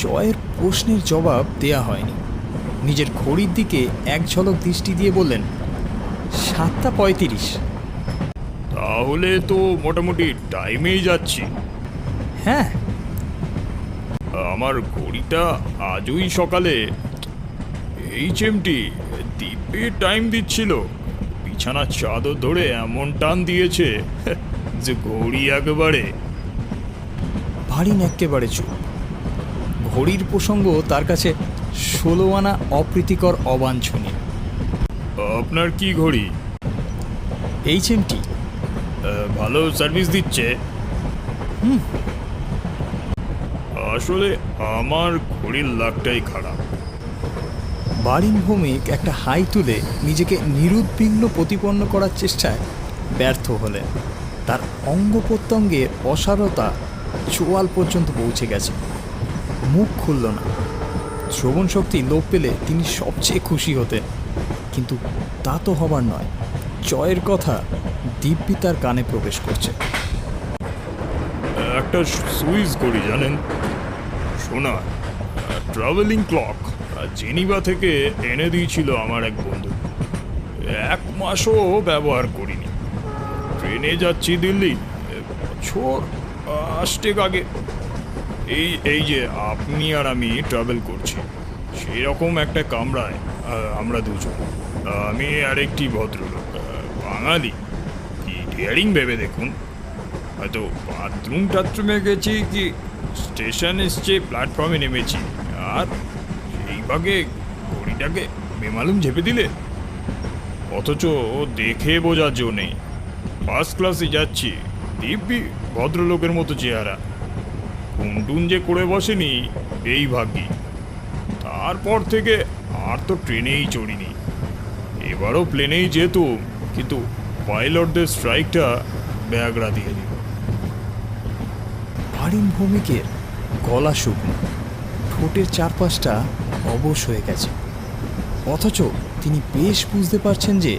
জয়ের প্রশ্নের জবাব দেয়া হয়নি। নিজের ঘড়ির দিকে এক ঝলক দৃষ্টি দিয়ে বললেন, 7:35। তাহলে তো মোটামুটি টাইমেই যাচ্ছি। হ্যাঁ, আমার ঘড়িটা আজই সকালে HMT দ্বীপে টাইম দিচ্ছিল। বিছানার চাদর ধরে এমন টান দিয়েছে যে ঘড়ি একেবারে। বারিন একেবারে চুপ। ঘড়ির প্রসঙ্গ তার কাছে 16 আনা অপ্রীতিকর অবাঞ্ছনীয়। আপনার কি ঘড়ি? HMT। ভালো সার্ভিস দিচ্ছে? আসলে আমার ঘড়ির লাকটাই খারাপ। বারিন ভৌমিক একটা হাই তুলে নিজেকে নিরুদ্বিগ্ন প্রতিপন্ন করার চেষ্টায় ব্যর্থ হলেন। তার অঙ্গ প্রত্যঙ্গের অসারতা চোয়াল পর্যন্ত পৌঁছে গেছে। মুখ খুলল না। শ্রবণ শক্তি লোপ পেলে তিনি সবচেয়ে খুশি হতেন, কিন্তু তা তো হবার নয়। জয়ের কথা দিব্যি তার কানে প্রবেশ করছে। একটা সুইচ করি জানেন, শোনা ট্রাভেলিং ক্লক জেনিভা থেকে এনে দিয়েছিল আমার এক বন্ধু। 1 মাসও ব্যবহার করিনি। ট্রেনে যাচ্ছি দিল্লি, বছর 8 আগে। এই যে আপনি আর আমি ট্রাভেল করছি, সেই রকম একটা কামরায় আমরা দুজন, আমি আর একটি ভদ্রলোক, বাঙালি। কি ডেয়ারিং ভেবে দেখুন। হয়তো বাথরুমে গেছি কি স্টেশন এসছে, প্ল্যাটফর্মে নেমেছি, আর সেই ভাগে ঘড়িটাকে বেমালুম ঝেপে দিলে। অথচ দেখে বোঝার জো নেই, ফার্স্ট ক্লাসে যাচ্ছি, দিব্যি ভদ্রলোকের মতো চেহারা। টুনটুন যে করে বসেনি এই ভাগ্যি। তারপর থেকে আর তো ট্রেনেই চড়িনি। এবারও প্লেনেই যেতুম, কিন্তু পাইলটদের স্ট্রাইকটা ব্যাগরা দিয়ে দিল। বারিন ভৌমিকের গলা শুকনো, ঠোঁটের চারপাশটা অবশ হয়ে গেছে। অথচ তিনি বেশ বুঝতে পারছেন যে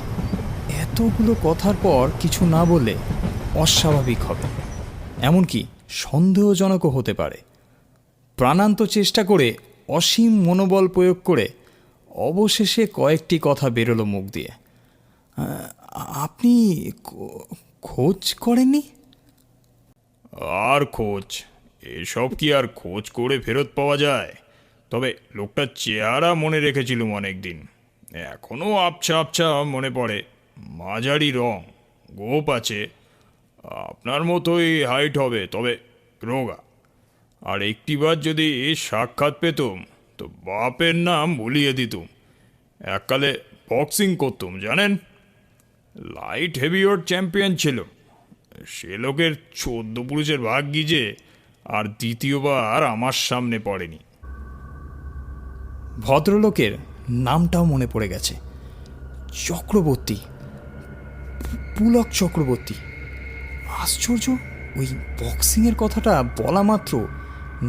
এতগুলো কথার পর কিছু না বললে অস্বাভাবিক হবে, এমনকি সন্দেহজনকও হতে পারে। প্রাণান্ত চেষ্টা করে, অসীম মনোবল প্রয়োগ করে অবশেষে কয়েকটি কথা বেরোলো মুখ দিয়ে। আপনি খোঁজ করেননি? আর খোঁজ? এসব কি আর খোঁজ করে ফেরত পাওয়া যায়? তবে লোকটার চেহারা মনে রেখেছিলুম অনেক দিন। এখনও আবছা আবছা মনে পড়ে। মাঝারি রং, গোপ আছে, আপনার মতোই হাইট হবে, তবে রোগা। আর একটিবার যদি সাক্ষাৎ পেতুম তো বাপের নাম ভুলিয়ে দিতুম। এককালে বক্সিং করতুম জানেন, লাইট হেভিওয়েট চ্যাম্পিয়ন ছিল। সে লোকের 14 পুরুষের ভাগ্যি যে আর দ্বিতীয়বার আমার সামনে পড়েনি। ভদ্রলোকের নামটাও মনে পড়ে গেছে, চক্রবর্তী, পুলক চক্রবর্তী। আশ্চর্য, ওই বক্সিংয়ের কথাটা বলা মাত্র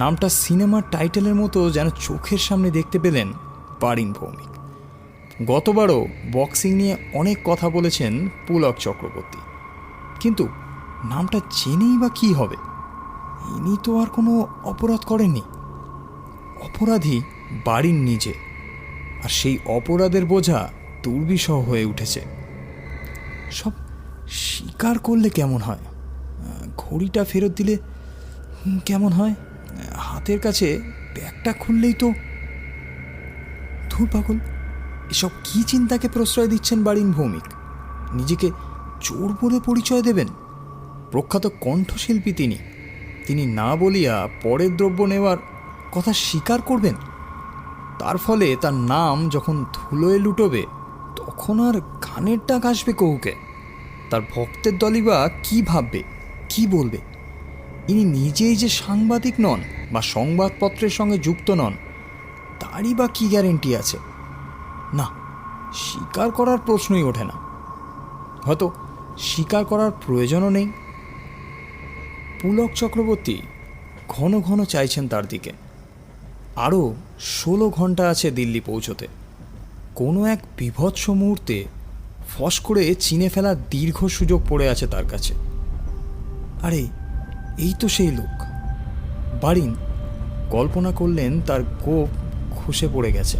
নামটা সিনেমার টাইটেলের মতো যেন চোখের সামনে দেখতে পেলেন বারিন ভৌমিক। গতবারও বক্সিং নিয়ে অনেক কথা বলেছেন পুলক চক্রবর্তী, কিন্তু নামটা জেনেই বা কী হবে? ইনি তো আর কোনো অপরাধ করেননি। অপরাধী বারিন নিজে, আর সেই অপরাধের বোঝা দুর্বিষহ হয়ে উঠেছে। সব স্বীকার করলে কেমন হয়? ঘড়িটা ফেরত দিলে কেমন হয়? হাতের কাছে ব্যাগটা খুললেই তো। ধুর পাগল, এসব কী চিন্তাকে প্রশ্রয় দিচ্ছেন বারিন ভৌমিক? নিজেকে চোর বলে পরিচয় দেবেন? প্রখ্যাত কণ্ঠশিল্পী তিনি না বলিয়া পরের দ্রব্য নেওয়ার কথা স্বীকার করবেন? তার ফলে তার নাম যখন ধুলোয় লুটোবে, তখন আর গানের ডাক আসবে কহুকে? তার ভক্তের দলই বা কী ভাববে, কী বলবে? ইনি নিজেই যে সাংবাদিক নন বা সংবাদপত্রের সঙ্গে যুক্ত নন, তারই বা কী গ্যারেন্টি আছে? না, স্বীকার করার প্রশ্নই ওঠে না। হয়তো স্বীকার করার প্রয়োজনও নেই। পুলক চক্রবর্তী ঘন ঘন চাইছেন তার দিকে। আরও 16 ঘন্টা আছে দিল্লি পৌঁছতে। কোনো এক বিভৎস মুহূর্তে ফস করে চিনে ফেলার দীর্ঘ সুযোগ পড়ে আছে তার কাছে। আরে এই তো সেই লোক। বারিন কল্পনা করলেন তার গোঁফ খসে পড়ে গেছে,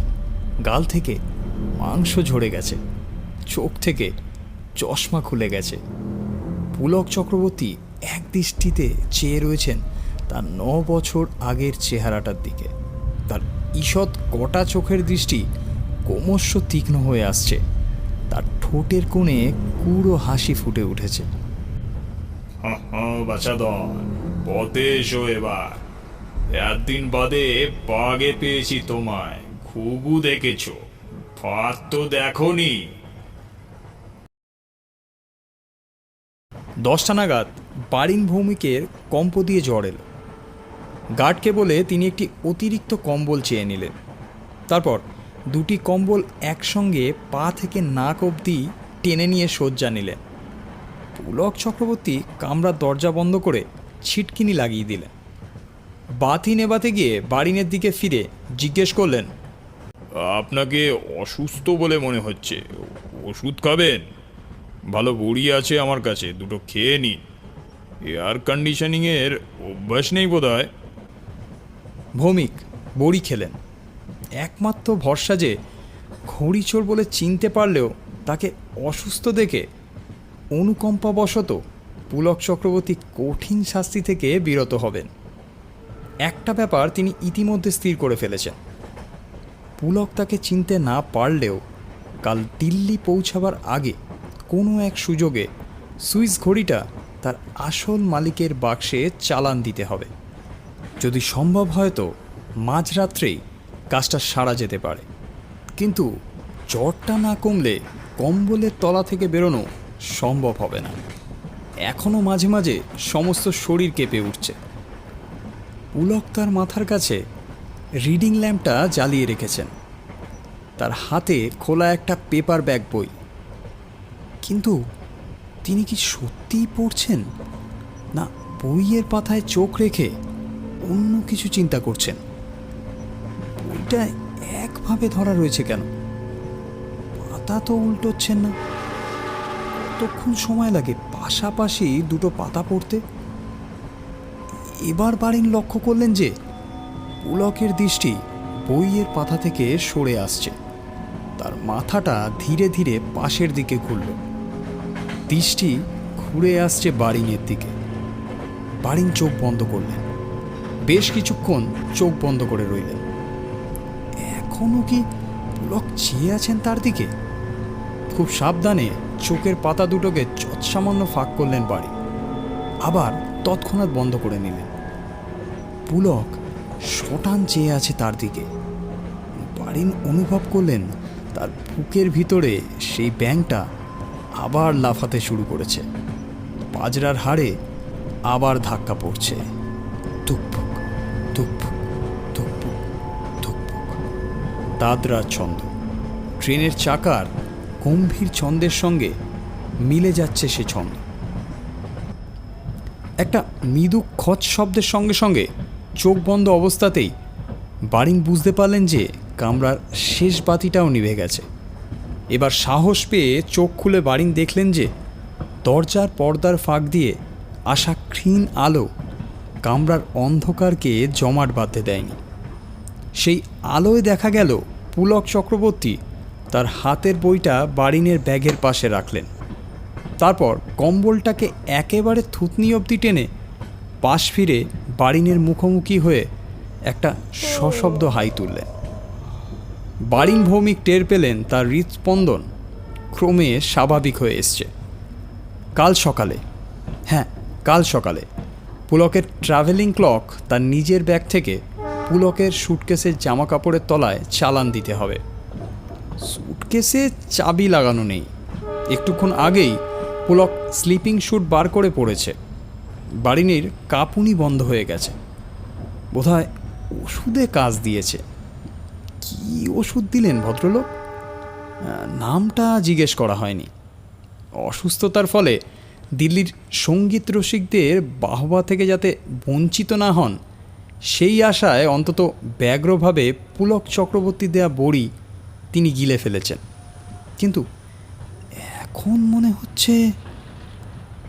গাল থেকে মাংস ঝরে গেছে, চোখ থেকে চশমা খুলে গেছে। পুলক চক্রবর্তী এক দৃষ্টিতে চেয়ে রয়েছেন তার 9 বছর আগের চেহারাটার দিকে। তার ঈষৎ কটা চোখের দৃষ্টি ক্রমশ তীক্ষ্ণ হয়ে আসছে। তার ঠোঁটের কোণে কুড়ো হাসি ফুটে উঠেছে। বাছাধন, পথে এসো এবার। একদিন বাদে বাগে পেয়েছি তোমায়। ঘুঘু দেখেছো, ফার তো দেখোনি। 10টা নাগাদ বারিন ভৌমিকের কম্প দিয়ে জ্বর এলো। গার্ডকে বলে তিনি একটি অতিরিক্ত কম্বল চেয়ে নিলেন। তারপর দুটি কম্বল একসঙ্গে পা থেকে নাক অবধি টেনে নিয়ে শয্যা নিলেন। পুলক চক্রবর্তী কামরার দরজা বন্ধ করে ছিটকিনি লাগিয়ে দিলেন। বাতি নেবাতে গিয়ে বাড়িনের দিকে ফিরে জিজ্ঞেস করলেন, আপনাকে অসুস্থ বলে মনে হচ্ছে, ওষুধ খাবেন? ভালো বড়ি আছে আমার কাছে, দুটো খেয়ে নিন। এয়ার কন্ডিশনিংয়ের অভ্যাস নেই বোধ হয়। ভৌমিক বড়ি খেলেন। একমাত্র ভরসা যে ঘড়িচোর বলে চিনতে পারলেও তাকে অসুস্থ দেখে অনুকম্পাবশত পুলক চক্রবর্তী কঠিন শাস্তি থেকে বিরত হবেন। একটা ব্যাপার তিনি ইতিমধ্যে স্থির করে ফেলেছেন, পুলক তাকে চিনতে না পারলেও কাল দিল্লি পৌঁছাবার আগে কোনো এক সুযোগে সুইস ঘড়িটা তার আসল মালিকের বাক্সে চালান দিতে হবে। যদি সম্ভব হয় তো মাঝরাত্রেই কাজটা সারা যেতে পারে, কিন্তু জ্বরটা না কমলে কম্বলের তলা থেকে বেরোনো সম্ভব হবে না। এখনও মাঝে মাঝে সমস্ত শরীর কেঁপে উঠছে। পুলক তার মাথার কাছে রিডিং ল্যাম্পটা জ্বালিয়ে রেখেছেন, তার হাতে খোলা একটা পেপার ব্যাগ বই। কিন্তু তিনি কি সত্যিই পড়ছেন, না বইয়ের পাতায় চোখ রেখে অন্য কিছু চিন্তা করছেন? বইটা একভাবে ধরা রয়েছে কেন? পাতা তো উল্টোচ্ছেন না। কতক্ষণ সময় লাগে পাশাপাশি দুটো পাতা পড়তে? এবার বাড়িন লক্ষ্য করলেন যে পুলকের দৃষ্টি বইয়ের পাতা থেকে সরে আসছে। তার মাথাটা ধীরে ধীরে পাশের দিকে ঘুরল। দৃষ্টি ঘুরে আসছে বাড়িনের দিকে। বাড়িন চোখ বন্ধ করলেন। বেশ কিছুক্ষণ চোখ বন্ধ করে রইলেন। এখনও কি পুলক চেয়ে আছেন তার দিকে? খুব সাবধানে চোখের পাতা দুটোকে যৎসামান্য ফাঁক করলেন বাড়ি, আবার তৎক্ষণাৎ বন্ধ করে নিলেন। পুলক শটান চেয়ে আছে তার দিকে। বাড়িন অনুভব করলেন তার বুকের ভিতরে সেই ব্যাঙটা আবার লাফাতে শুরু করেছে। পাজরার হাড়ে আবার ধাক্কা পড়ছে। ধুকপুক ধুকপুক ধুকপুক ধুকপুক। দাদরার ছন্দ, ট্রেনের চাকার গম্ভীর ছন্দের সঙ্গে মিলে যাচ্ছে সে ছন্দ। একটা মৃদু খচ শব্দের সঙ্গে সঙ্গে চোখ বন্ধ অবস্থাতেই বাড়িন বুঝতে পারলেন যে কামরার শেষ বাতিটাও নিভে গেছে। এবার সাহস পেয়ে চোখ খুলে বাড়িন দেখলেন যে দরজার পর্দার ফাঁক দিয়ে আসা ক্ষীণ আলো কামরার অন্ধকারকে জমাট বাঁধতে দেয়নি। সেই আলোয় দেখা গেল পুলক চক্রবর্তী তার হাতের বইটা বাড়িনের ব্যাগের পাশে রাখলেন। তারপর কম্বলটাকে একেবারে থুতনি অবধি টেনে পাশ ফিরে বাড়িনের মুখোমুখি হয়ে একটা সশব্দ হাই তুললেন। বাড়িন ভৌমিক টের পেলেন তার হৃৎস্পন্দন ক্রমে স্বাভাবিক হয়ে এসছে। কাল সকালে পুলকের ট্রাভেলিং ক্লক তার নিজের ব্যাগ থেকে পুলকের সুটকেসের জামা কাপড়ের তলায় চালান দিতে হবে। সুটকেসে চাবি লাগানো নেই। একটুক্ষণ আগেই পুলক স্লিপিং স্যুট বার করে পড়েছে। বাড়িনির কাঁপুনি বন্ধ হয়ে গেছে। বোধহয় ওষুধে কাজ দিয়েছে। কি ওষুধ দিলেন ভদ্রলোক? নামটা জিজ্ঞেস করা হয়নি। অসুস্থতার ফলে দিল্লির সঙ্গীত রসিকদের বাহবা থেকে যাতে বঞ্চিত না হন সেই আশায় অন্তত ব্যগ্রভাবে পুলক চক্রবর্তী দেয়া বড়ি তিনি গিলে ফেলেছেন। কিন্তু এখন মনে হচ্ছে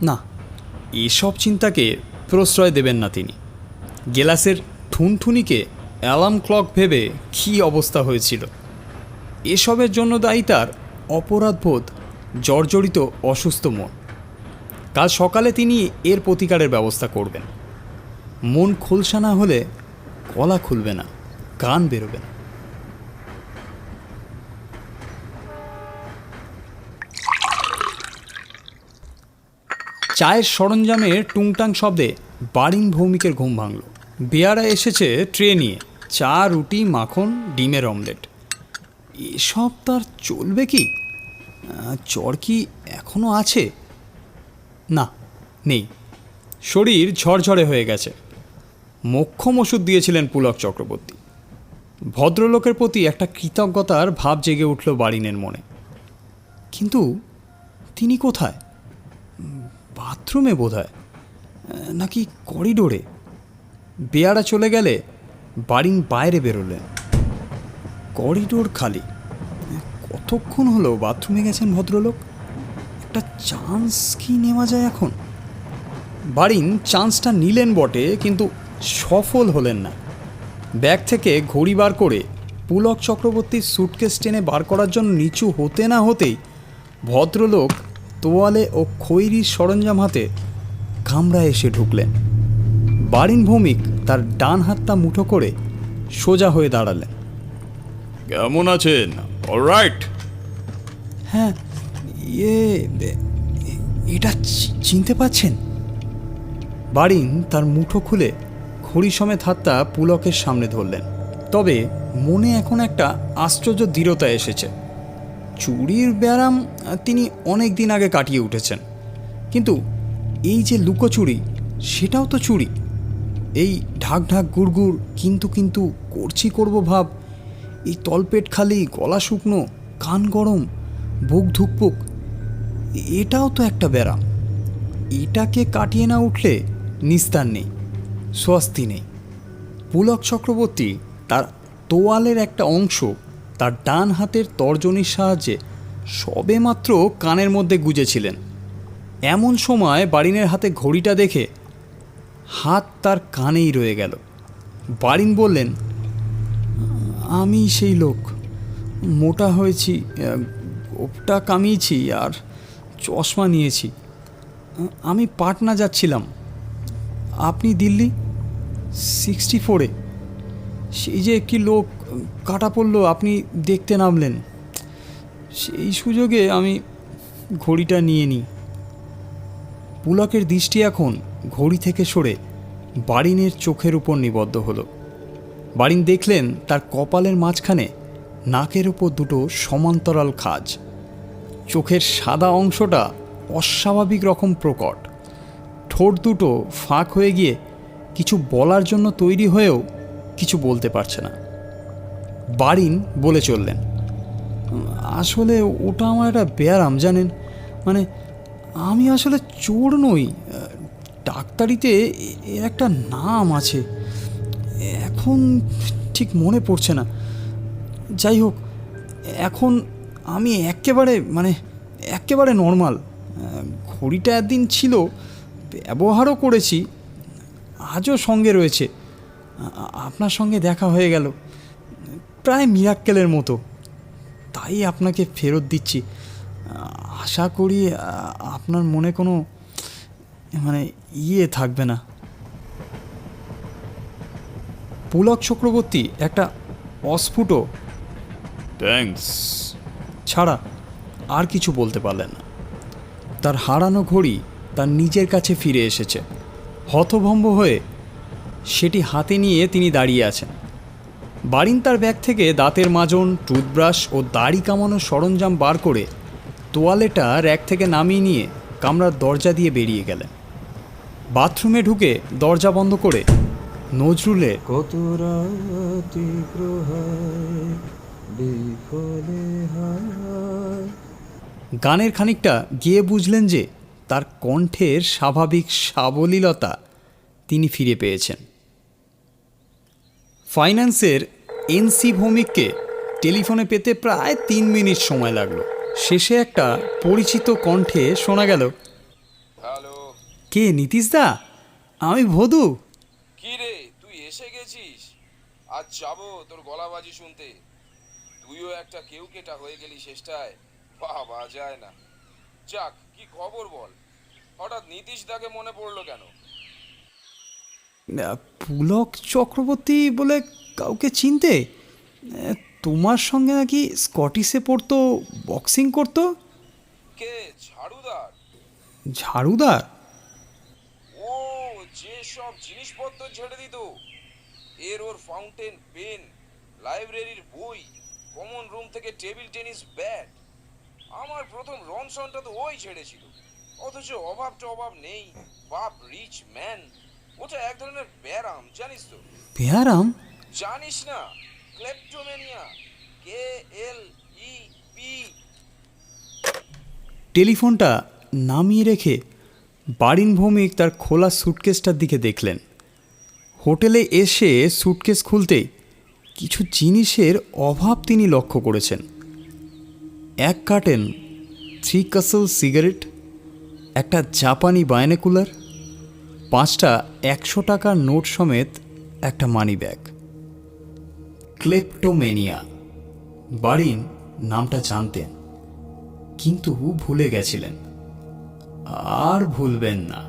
না, এসব চিন্তাকে প্রশ্রয় দেবেন না তিনি। গেলাসের ঠুনঠুনিকে অ্যালার্ম ক্লক ভেবে কী অবস্থা হয়েছিল। এসবের জন্য দায়ী তার অপরাধবোধ জর্জরিত অসুস্থ মন। কাল সকালে তিনি এর প্রতিকারের ব্যবস্থা করবেন। মন খোলসা না হলে গলা খুলবে না, গান বেরোবে না। চায়ের সরঞ্জামের টুংটাং শব্দে বাড়িন ভৌমিকের ঘুম ভাঙল। বেয়ারা এসেছে ট্রে নিয়ে, চা, রুটি, মাখন, ডিমের অমলেট। এসব তার চলবে কি? জ্বর কি এখনও আছে? না, নেই। শরীর ঝরঝরে হয়ে গেছে। মোক্ষম ওষুধ দিয়েছিলেন পুলক চক্রবর্তী। ভদ্রলোকের প্রতি একটা কৃতজ্ঞতার ভাব জেগে উঠল বারিনের মনে। কিন্তু তিনি কোথায়? বাথরুমে বোধহয়, নাকি করিডোরে? বেয়ারা চলে গেলে বারিন বাইরে বেরোলেন। করিডোর খালি। কতক্ষণ হলো বাথরুমে গেছেন ভদ্রলোক? একটা চান্স কি নেওয়া যায় এখন? বারিন চান্সটা নিলেন বটে, কিন্তু সফল হলেন না। ব্যাগ থেকে ঘড়ি বার করে পুলক চক্রবর্তীর সুটকেস টেনে বার করার জন্য নিচু হতে না হতেই ভদ্রলোক তোয়ালে ও খৈরির সরঞ্জাম হাতে কামরায় এসে ঢুকলেন। বারিন ভৌমিক তার ডান হাতটা মুঠো করে সোজা হয়ে দাঁড়ালেন। কেমন আছেন? অলরাইট? হ্যাঁ, এটা চিনতে পাচ্ছেন? বারিন তার মুঠো খুলে ঘড়ি সমেত হাতটা পুলকের সামনে ধরলেন। তবে মনে এখন একটা আশ্চর্য দৃঢ়তা এসেছে। চুরির ব্যারাম তিনি অনেক দিন আগে কাটিয়ে উঠেছেন, কিন্তু এই যে লুকোচুরি, সেটাও তো চুরি। এই ঢাক ঢাক গুড়গুড় কিন্তু করব ভাব, এই তলপেট খালি, গলা শুকনো, কান গরম, বুক ধুকপুক, এটাও তো একটা ব্যারাম। এটাকে কাটিয়ে না উঠলে নিস্তার নেই, স্বস্তি নেই। পুলক চক্রবর্তী তার তোয়ালের একটা অংশ তার ডান হাতের তর্জনীর সাহায্যে সবেমাত্র কানের মধ্যে গুজেছিলেন। এমন সময় বারিনের হাতে ঘড়িটা দেখে হাত তার কানেই রয়ে গেল। বারিন বললেন, আমি সেই লোক, মোটা হয়েছি, গোপটা কামিয়েছি আর চশমা নিয়েছি। আমি পাটনা যাচ্ছিলাম, আপনি দিল্লি 64-এ। সেই যে একটি লোক কাটা পড়ল, আপনি দেখতে নামলেন, সেই সুযোগে আমি ঘড়িটা নিয়ে নিই। পুলকের দৃষ্টি এখন ঘড়ি থেকে সরে বারিনের চোখের উপর নিবদ্ধ হলো। বারিন দেখলেন তার কপালের মাঝখানে নাকের ওপর দুটো সমান্তরাল খাঁজ। চোখের সাদা অংশটা অস্বাভাবিক রকম প্রকট। ঠোঁট দুটো ফাঁক হয়ে গিয়ে কিছু বলার জন্য তৈরি হয়েও কিছু বলতে পারছে না। বারিন বলে চললেন, আসলে ওটা আমার একটা ব্যারাম, জানেন। মানে আমি আসলে চোর নই। ডাক্তারিতে এর একটা নাম আছে, এখন ঠিক মনে পড়ছে না। যাই হোক, এখন আমি একেবারে নর্মাল। ঘড়িটা একদিন ছিল, ব্যবহারও করেছি, আজও সঙ্গে রয়েছে। আপনার সঙ্গে দেখা হয়ে গেল, প্রায় মিরাক্কেলের মতো। তাই আপনাকে ফেরত দিচ্ছি। আশা করি আপনার মনে কোনো থাকবে না। পুলক চক্রবর্তী একটা অস্ফুট থ্যাঙ্কস ছাড়া আর কিছু বলতে পারলেন না। তার হারানো ঘড়ি তার নিজের কাছে ফিরে এসেছে। হতভম্ব হয়ে সেটি হাতে নিয়ে তিনি দাঁড়িয়ে আছেন। বারিন তার ব্যাগ থেকে দাঁতের মাজন, টুথব্রাশ ও দাড়ি কামানোর সরঞ্জাম বার করে তোয়ালেটা র্যাক থেকে নামিয়ে নিয়ে কামরার দরজা দিয়ে বেরিয়ে গেলেন। বাথরুমে ঢুকে দরজা বন্ধ করে নজরুলে কত রাতি প্রহার বিফলে হায় গানের খানিকটা গিয়ে বুঝলেন যে তার কণ্ঠের স্বাভাবিক সাবলীলতা তিনি ফিরে পেয়েছেন। ফাইন্যান্সের এনসি ভৌমিককে টেলিফোনে পেতে প্রায় 3 মিনিট সময় লাগলো। শেষে একটা পরিচিত কণ্ঠে শোনা গেল, হ্যালো, কে নীতিশদা? আমি ভদু। কি রে, তুই এসে গেছিস? আজ যাবো তোর গলাবাজি শুনতে। তুইও একটা কেউ কেটা হয়ে গেলি শেষটায়, বাবা যায় না। যাক, কি খবর বল? হঠাৎ নীতিশদাকে মনে পড়লো কেন? পুলক চক্রবর্তী বলে কাউকে চিনতে? তোমার সঙ্গে নাকি স্কটিশে পড়তো, বক্সিং করতো। কে? ঝাড়ুদার? ঝাড়ুদার? ও, যে সব জিনিসপত্র ঝেড়ে দিত। ওর ফাউন্টেন পেন, লাইব্রেরির বই, কমন রুম থেকে টেবিল টেনিস ব্যাট। আমার প্রথম রনসনটা তো ওই ছেড়েছিল। অথচ অভাব নেই, বাপ রিচ ম্যান। ওটা এক ধরনের ব্যারাম, জানিস তো? বেয়ারাম? জানিস না? ক্লেপটোমেনিয়া, KLEP। টেলিফোনটা নামিয়ে রেখে বারিন ভৌমিক তার খোলা স্যুটকেসটার দিকে দেখলেন। হোটেলে এসে স্যুটকেস খুলতেই কিছু জিনিসের অভাব তিনি লক্ষ্য করেছেন। এক কার্টেন 3 কাসল সিগারেট, একটা জাপানি বায়নাকুলার, 5টা 100 টাকার নোট সমেত একটা মানি ব্যাগ। ক্লেপটোমেনিয়া, বারিন নামটা জানতেন কিন্তু ভুলে গেছিলেন, আর ভুলবেন না।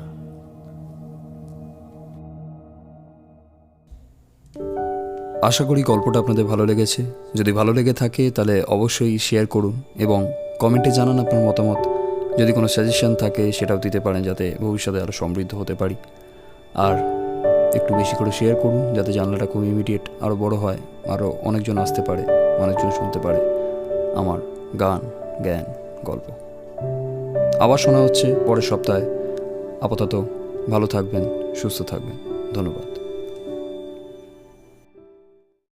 আশা করি গল্পটা আপনাদের ভালো লেগেছে। যদি ভালো লেগে থাকে তাহলে অবশ্যই শেয়ার করুন এবং কমেন্টে জানান আপনার মতামত। যদি কোনো সাজেশন থাকে সেটাও দিতে পারেন, যাতে ভবিষ্যতে আরও সমৃদ্ধ হতে পারি। আর একটু বেশি করে শেয়ার করুন যাতে জানলাটা খুব ইমিডিয়েট আরও বড় হয়, আরও অনেকজন আসতে পারে, অনেকজন শুনতে পারে আমার গান, জ্ঞান, গল্প। আবার শোনা হচ্ছে পরের সপ্তাহে। আপাতত ভালো থাকবেন, সুস্থ থাকবেন। ধন্যবাদ।